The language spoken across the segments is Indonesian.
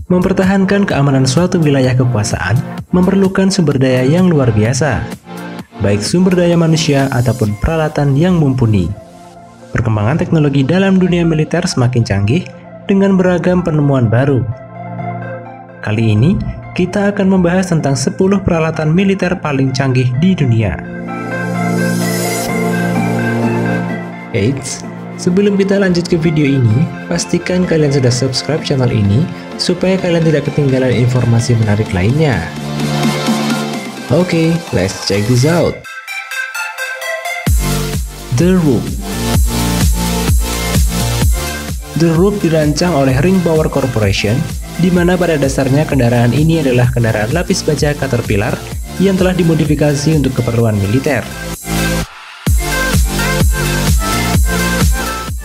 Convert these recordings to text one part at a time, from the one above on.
Mempertahankan keamanan suatu wilayah kekuasaan memerlukan sumber daya yang luar biasa, baik sumber daya manusia ataupun peralatan yang mumpuni. Perkembangan teknologi dalam dunia militer semakin canggih dengan beragam penemuan baru. Kali ini, kita akan membahas tentang 10 peralatan militer paling canggih di dunia. Eits, sebelum kita lanjut ke video ini, pastikan kalian sudah subscribe channel ini supaya kalian tidak ketinggalan informasi menarik lainnya. Oke, let's check this out. The Rook. The Rook dirancang oleh Ring Power Corporation, di mana pada dasarnya kendaraan ini adalah kendaraan lapis baja Caterpillar yang telah dimodifikasi untuk keperluan militer.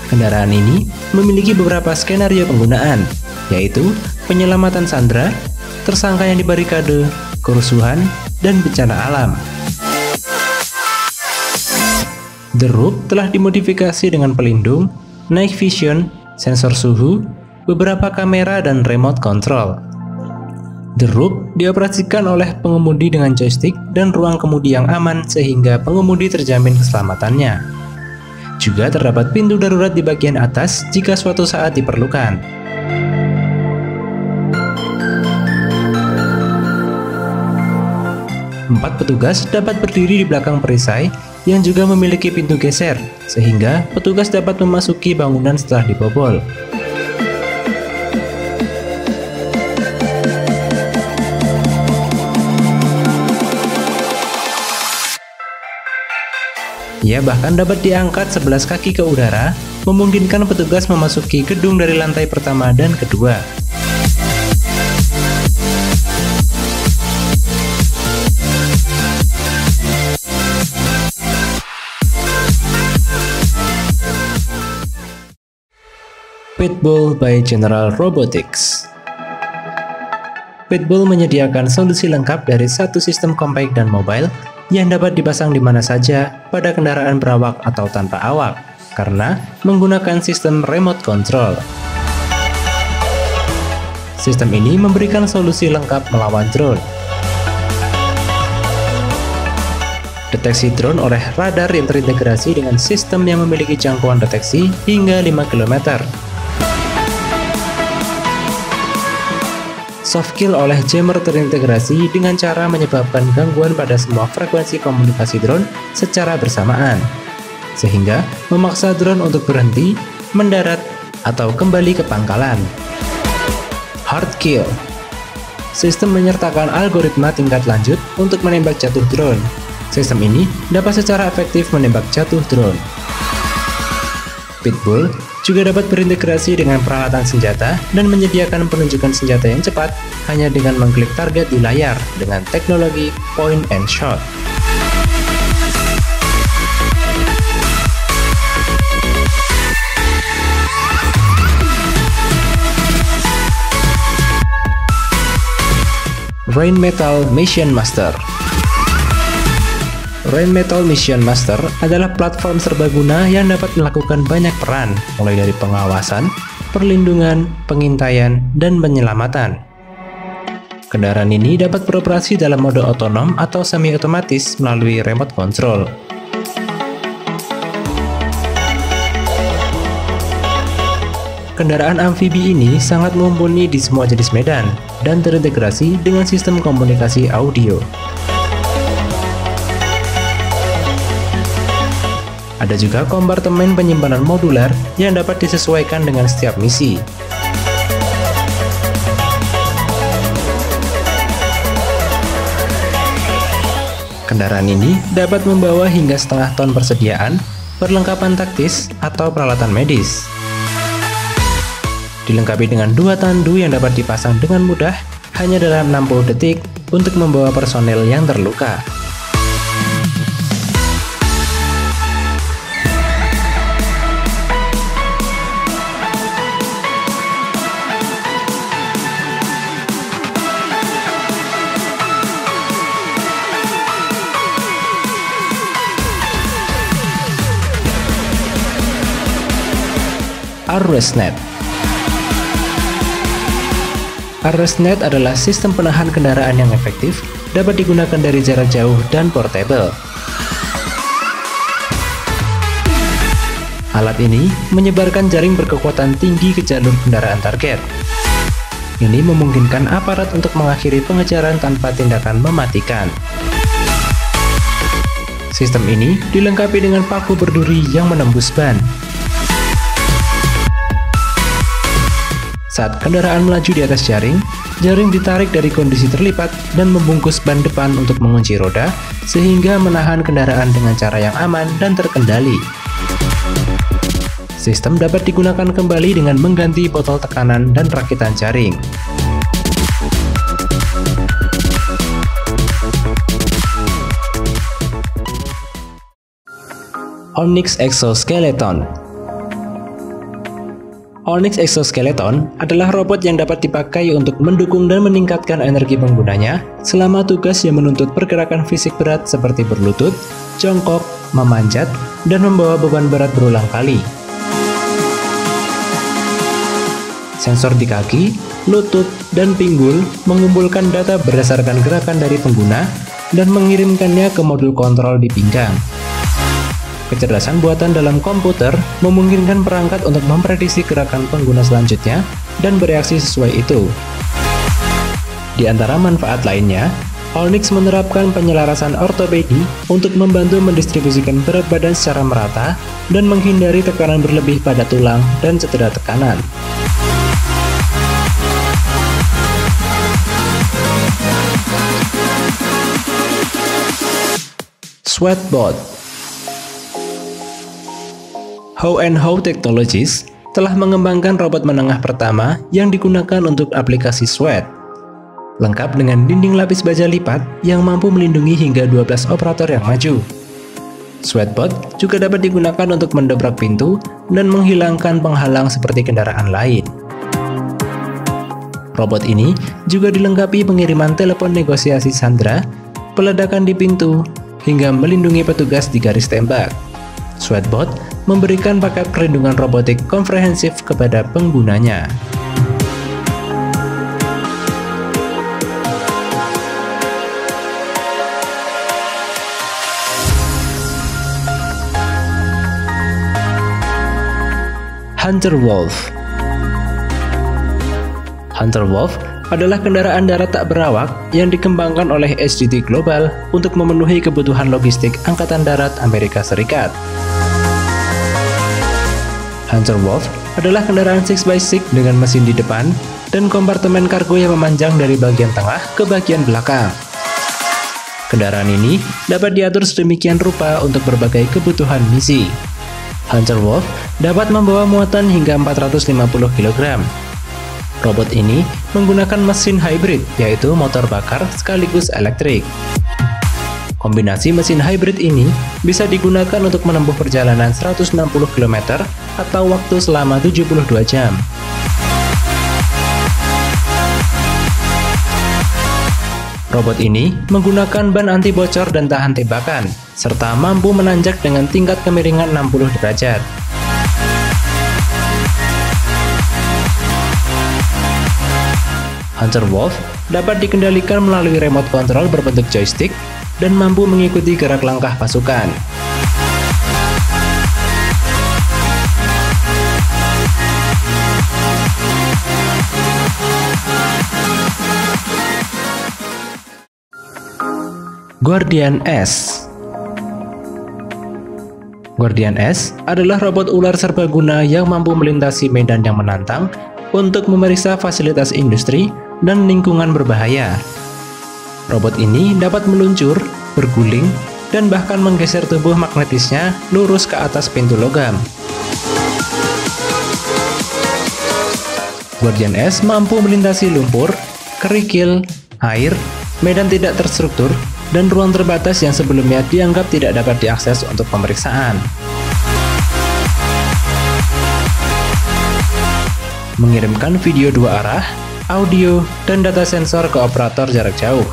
Kendaraan ini memiliki beberapa skenario penggunaan, yaitu penyelamatan sandera, tersangka yang dibarikade, kerusuhan, dan bencana alam. The Rook telah dimodifikasi dengan pelindung, night vision, sensor suhu, beberapa kamera, dan remote control. The Rook dioperasikan oleh pengemudi dengan joystick dan ruang kemudi yang aman sehingga pengemudi terjamin keselamatannya. Juga terdapat pintu darurat di bagian atas jika suatu saat diperlukan. Empat petugas dapat berdiri di belakang perisai yang juga memiliki pintu geser, sehingga petugas dapat memasuki bangunan setelah dibobol. Ia bahkan dapat diangkat 11 kaki ke udara, memungkinkan petugas memasuki gedung dari lantai pertama dan kedua. Pitbull by General Robotics. Pitbull menyediakan solusi lengkap dari satu sistem compact dan mobile yang dapat dipasang di mana saja pada kendaraan berawak atau tanpa awak, karena menggunakan sistem remote control. Sistem ini memberikan solusi lengkap melawan drone. Deteksi drone oleh radar yang terintegrasi dengan sistem yang memiliki jangkauan deteksi hingga 5 km. Soft kill oleh jammer terintegrasi dengan cara menyebabkan gangguan pada semua frekuensi komunikasi drone secara bersamaan, sehingga memaksa drone untuk berhenti, mendarat, atau kembali ke pangkalan. Hard kill. Sistem menyertakan algoritma tingkat lanjut untuk menembak jatuh drone. Sistem ini dapat secara efektif menembak jatuh drone. Pitbull juga dapat berintegrasi dengan peralatan senjata dan menyediakan penunjukan senjata yang cepat hanya dengan mengklik target di layar dengan teknologi point and shot. Rheinmetall Mission Master. Rheinmetall Mission Master adalah platform serbaguna yang dapat melakukan banyak peran, mulai dari pengawasan, perlindungan, pengintaian, dan penyelamatan. Kendaraan ini dapat beroperasi dalam mode otonom atau semi-otomatis melalui remote control. Kendaraan amfibi ini sangat mumpuni di semua jenis medan dan terintegrasi dengan sistem komunikasi audio. Ada juga kompartemen penyimpanan modular yang dapat disesuaikan dengan setiap misi. Kendaraan ini dapat membawa hingga setengah ton persediaan, perlengkapan taktis, atau peralatan medis. Dilengkapi dengan 2 tandu yang dapat dipasang dengan mudah hanya dalam 60 detik untuk membawa personel yang terluka. ArrestNet. ArrestNet adalah sistem penahan kendaraan yang efektif, dapat digunakan dari jarak jauh dan portable. Alat ini menyebarkan jaring berkekuatan tinggi ke jalur kendaraan target. Ini memungkinkan aparat untuk mengakhiri pengejaran tanpa tindakan mematikan. Sistem ini dilengkapi dengan paku berduri yang menembus ban. Saat kendaraan melaju di atas jaring, jaring ditarik dari kondisi terlipat dan membungkus ban depan untuk mengunci roda, sehingga menahan kendaraan dengan cara yang aman dan terkendali. Sistem dapat digunakan kembali dengan mengganti botol tekanan dan rakitan jaring. Onyx Exoskeleton. Onyx Exoskeleton adalah robot yang dapat dipakai untuk mendukung dan meningkatkan energi penggunanya selama tugas yang menuntut pergerakan fisik berat seperti berlutut, jongkok, memanjat, dan membawa beban berat berulang kali. Sensor di kaki, lutut, dan pinggul mengumpulkan data berdasarkan gerakan dari pengguna dan mengirimkannya ke modul kontrol di pinggang. Kecerdasan buatan dalam komputer memungkinkan perangkat untuk memprediksi gerakan pengguna selanjutnya dan bereaksi sesuai itu. Di antara manfaat lainnya, Onyx menerapkan penyelarasan ortopedi untuk membantu mendistribusikan berat badan secara merata dan menghindari tekanan berlebih pada tulang dan cedera tekanan. Sweatbot. How & How Technologies telah mengembangkan robot menengah pertama yang digunakan untuk aplikasi sweat. Lengkap dengan dinding lapis baja lipat yang mampu melindungi hingga 12 operator yang maju. Sweatbot juga dapat digunakan untuk mendobrak pintu dan menghilangkan penghalang seperti kendaraan lain. Robot ini juga dilengkapi pengiriman telepon negosiasi sandera, peledakan di pintu, hingga melindungi petugas di garis tembak. Sweatbot memberikan paket perlindungan robotik komprehensif kepada penggunanya. Hunter Wolf. Hunter Wolf adalah kendaraan darat tak berawak yang dikembangkan oleh HDT Global untuk memenuhi kebutuhan logistik Angkatan Darat Amerika Serikat. Hunter Wolf adalah kendaraan 6x6 dengan mesin di depan dan kompartemen kargo yang memanjang dari bagian tengah ke bagian belakang. Kendaraan ini dapat diatur sedemikian rupa untuk berbagai kebutuhan misi. Hunter Wolf dapat membawa muatan hingga 450 kg. Robot ini menggunakan mesin hybrid, yaitu motor bakar sekaligus elektrik. Kombinasi mesin hybrid ini bisa digunakan untuk menempuh perjalanan 160 km atau waktu selama 72 jam. Robot ini menggunakan ban anti bocor dan tahan tembakan, serta mampu menanjak dengan tingkat kemiringan 60 derajat. Hunter Wolf dapat dikendalikan melalui remote control berbentuk joystick dan mampu mengikuti gerak langkah pasukan. Guardian S. Guardian S adalah robot ular serbaguna yang mampu melintasi medan yang menantang untuk memeriksa fasilitas industri dan lingkungan berbahaya. Robot ini dapat meluncur, berguling, dan bahkan menggeser tubuh magnetisnya lurus ke atas pintu logam. Guardian S mampu melintasi lumpur, kerikil, air, medan tidak terstruktur, dan ruang terbatas yang sebelumnya dianggap tidak dapat diakses untuk pemeriksaan. Mengirimkan video dua arah, audio, dan data sensor ke operator jarak jauh.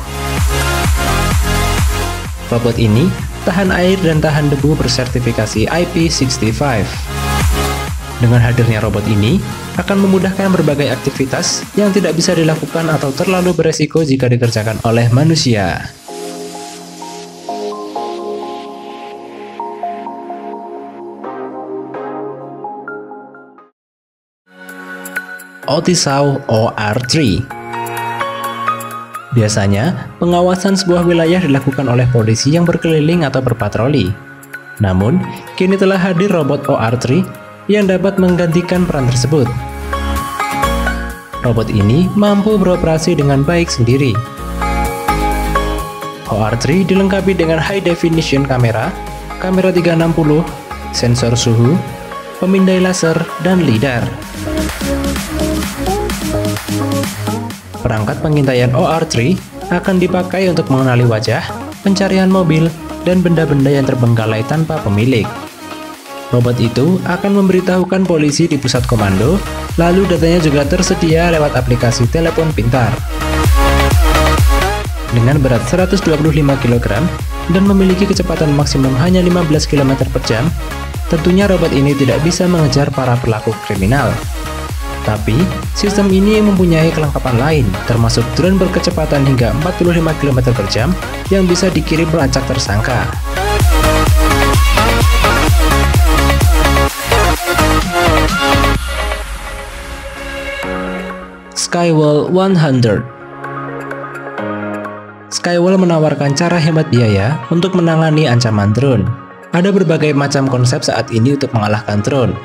Robot ini tahan air dan tahan debu bersertifikasi IP65. Dengan hadirnya robot ini, akan memudahkan berbagai aktivitas yang tidak bisa dilakukan atau terlalu beresiko jika dikerjakan oleh manusia. Otisau OR3. Biasanya, pengawasan sebuah wilayah dilakukan oleh polisi yang berkeliling atau berpatroli. Namun, kini telah hadir robot OR3 yang dapat menggantikan peran tersebut. Robot ini mampu beroperasi dengan baik sendiri. OR3 dilengkapi dengan high definition kamera, kamera 360, sensor suhu, pemindai laser, dan lidar. Perangkat pengintaian OR3 akan dipakai untuk mengenali wajah, pencarian mobil, dan benda-benda yang terbengkalai tanpa pemilik. Robot itu akan memberitahukan polisi di pusat komando, lalu datanya juga tersedia lewat aplikasi telepon pintar. Dengan berat 125 kg dan memiliki kecepatan maksimum hanya 15 km per jam, tentunya robot ini tidak bisa mengejar para pelaku kriminal. Tapi, sistem ini mempunyai kelengkapan lain, termasuk drone berkecepatan hingga 45 km per jam yang bisa dikirim melacak tersangka. Skywell 100. Skywell menawarkan cara hemat biaya untuk menangani ancaman drone. Ada berbagai macam konsep saat ini untuk mengalahkan drone.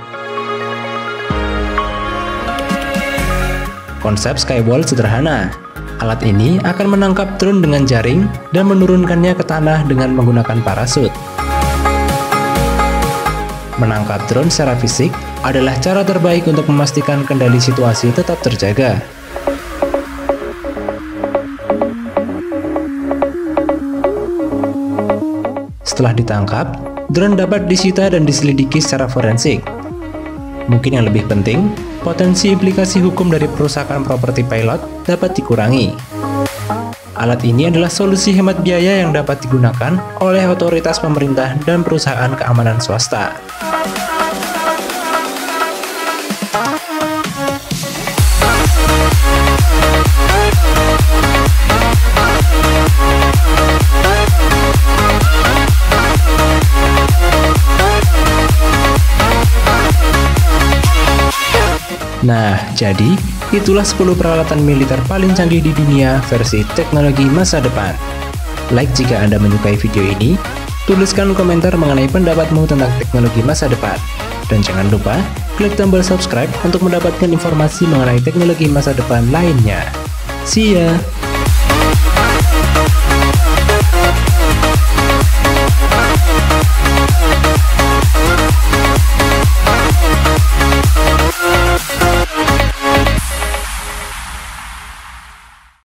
Konsep Skywell sederhana. Alat ini akan menangkap drone dengan jaring dan menurunkannya ke tanah dengan menggunakan parasut. Menangkap drone secara fisik adalah cara terbaik untuk memastikan kendali situasi tetap terjaga. Setelah ditangkap, drone dapat disita dan diselidiki secara forensik. Mungkin yang lebih penting, potensi implikasi hukum dari perusahaan properti pilot dapat dikurangi. Alat ini adalah solusi hemat biaya yang dapat digunakan oleh otoritas pemerintah dan perusahaan keamanan swasta. Nah, jadi itulah 10 peralatan militer paling canggih di dunia versi teknologi masa depan. Like jika Anda menyukai video ini, tuliskan komentar mengenai pendapatmu tentang teknologi masa depan. Dan jangan lupa klik tombol subscribe untuk mendapatkan informasi mengenai teknologi masa depan lainnya. See ya!